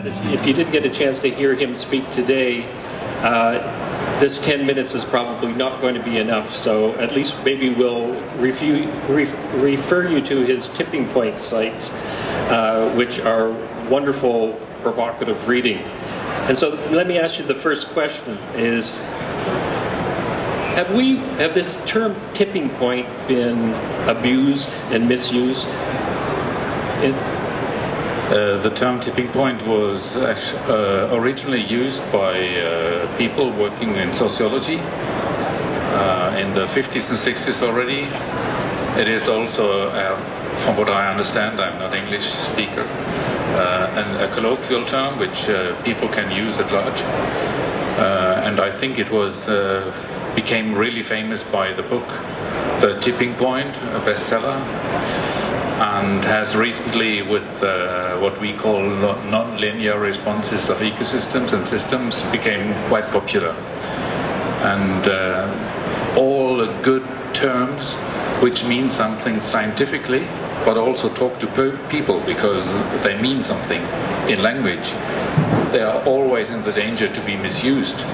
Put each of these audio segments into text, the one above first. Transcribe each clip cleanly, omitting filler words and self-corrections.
if you did get a chance to hear him speak today, this 10 minutes is probably not going to be enough, so at least maybe we'll refer you to his tipping point sites, which are wonderful, provocative reading. And so let me ask you the first question is, have this term tipping point been abused and misused? The term tipping point was originally used by people working in sociology in the 50s and 60s already. It is also, from what I understand, I'm not English speaker, and a colloquial term which people can use at large. And I think it was became really famous by the book The Tipping Point, a bestseller, and has recently, with what we call non-linear responses of ecosystems and systems, became quite popular. And all good terms which mean something scientifically, but also talk to people because they mean something in language, they are always in the danger to be misused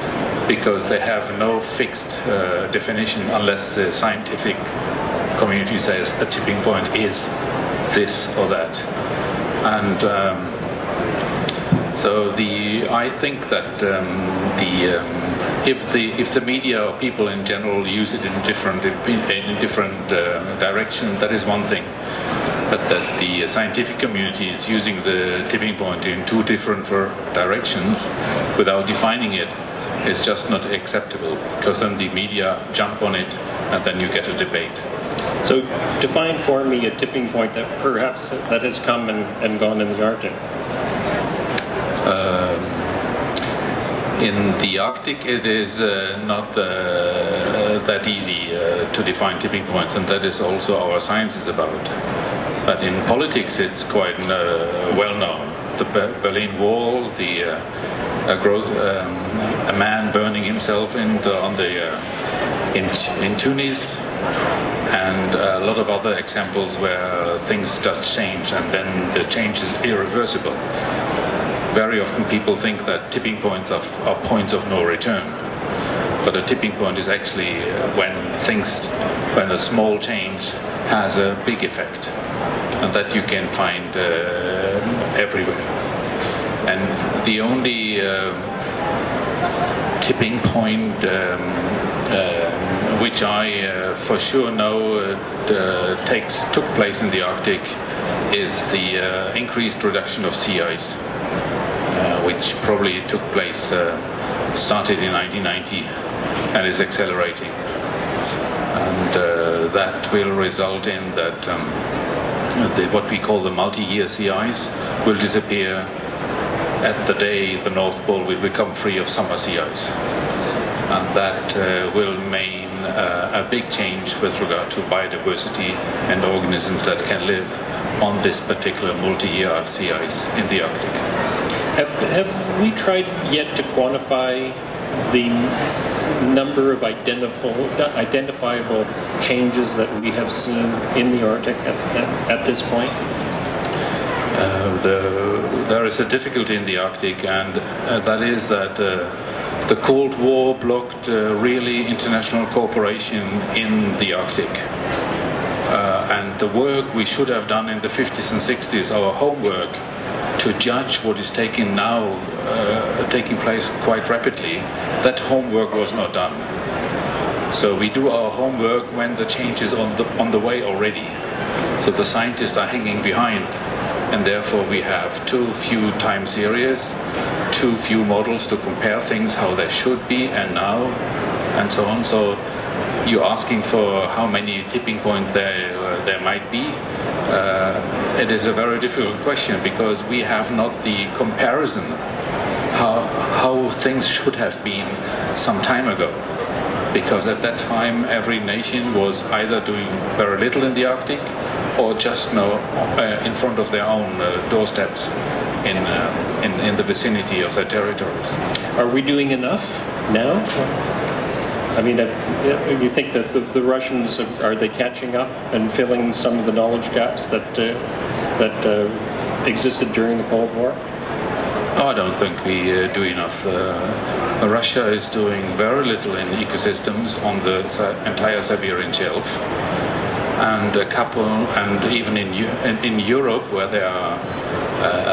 because they have no fixed definition unless the scientific community says a tipping point is this or that. And so I think that if the media or people in general use it in different direction, that is one thing. But that the scientific community is using the tipping point in two different directions without defining it is just not acceptable, because then the media jump on it and then you get a debate. So define for me a tipping point that perhaps that has come and gone in the Arctic. In the Arctic it is not that easy to define tipping points, and that is also our science is about. But in politics it's quite well known. The Berlin Wall, a man burning himself in Tunis, and a lot of other examples where things just change and then the change is irreversible. Very often people think that tipping points are points of no return, but a tipping point is actually when a small change has a big effect, and that you can find everywhere. And the only tipping point which I for sure know took place in the Arctic is the increased reduction of sea ice, which probably took place, started in 1990 and is accelerating. And that will result in that what we call the multi-year sea ice will disappear at the day the North Pole will become free of summer sea ice. And that will mean a big change with regard to biodiversity and organisms that can live on this particular multi-year sea ice in the Arctic. Have we tried yet to quantify the number of identifiable changes that we have seen in the Arctic at this point? There is a difficulty in the Arctic, and that is that the Cold War blocked really international cooperation in the Arctic. And the work we should have done in the 50s and 60s, our homework, to judge what is taking place quite rapidly, that homework was not done. So we do our homework when the change is on the way already. So the scientists are hanging behind, and therefore we have too few time series, too few models to compare things how they should be and now, and so on. So you're asking for how many tipping points there might be. It is a very difficult question because we have not the comparison how things should have been some time ago. Because at that time every nation was either doing very little in the Arctic or just in front of their own doorsteps in the vicinity of their territories. Are we doing enough now? I mean, you think that the Russians, are they catching up and filling some of the knowledge gaps that existed during the Cold War? I don't think we do enough. Russia is doing very little in ecosystems on the entire Siberian Shelf, and even in Europe, where there are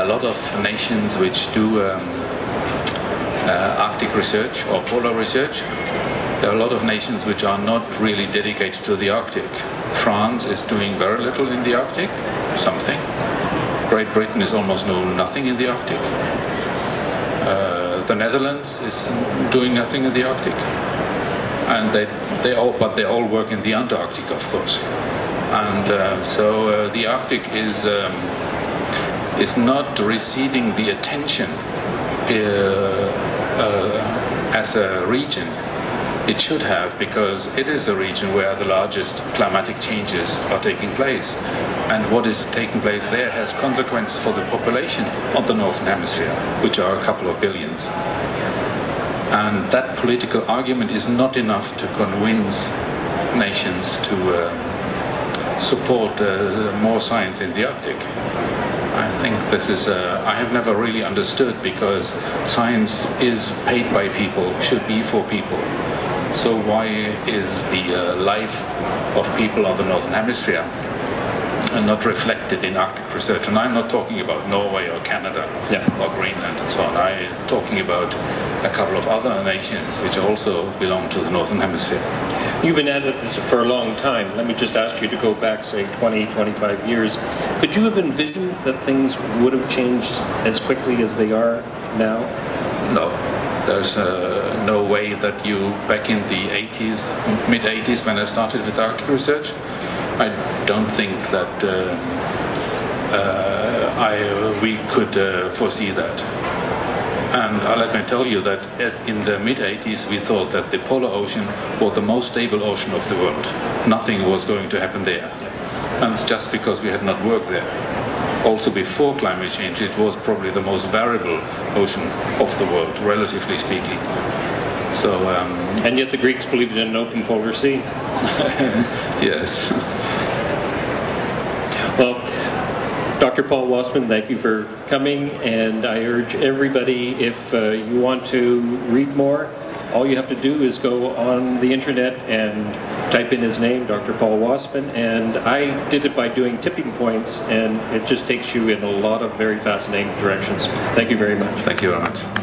a lot of nations which do Arctic research or polar research. There are a lot of nations which are not really dedicated to the Arctic. France is doing very little in the Arctic, something. Great Britain is almost doing nothing in the Arctic. The Netherlands is doing nothing in the Arctic, and they all work in the Antarctic, of course. And so the Arctic is not receiving the attention as a region it should have, because it is a region where the largest climatic changes are taking place, and what is taking place there has consequences for the population of the Northern Hemisphere, which are a couple of billions. And that political argument is not enough to convince nations to support more science in the Arctic. I think this is I have never really understood, because science is paid by people, should be for people. So why is the life of people of the Northern Hemisphere not reflected in Arctic research? And I'm not talking about Norway or Canada or Greenland and so on. I'm talking about a couple of other nations which also belong to the Northern Hemisphere. You've been at this for a long time. Let me just ask you to go back, say, 20, 25 years. Could you have envisioned that things would have changed as quickly as they are now? No. There's no way that you, back in the 80s, mid-80s, when I started with Arctic research, I don't think that we could foresee that. And let me tell you that in the mid-80s we thought that the polar ocean was the most stable ocean of the world. Nothing was going to happen there. And it's just because we had not worked there. Also before climate change, it was probably the most variable ocean of the world, relatively speaking. So, and yet the Greeks believed in an open polar sea. Yes. Well, Dr. Paul Wassmann, thank you for coming, and I urge everybody, if you want to read more, all you have to do is go on the internet and type in his name, Dr. Paul Wassmann, and I did it by doing tipping points, and it just takes you in a lot of very fascinating directions. Thank you very much. Thank you very much.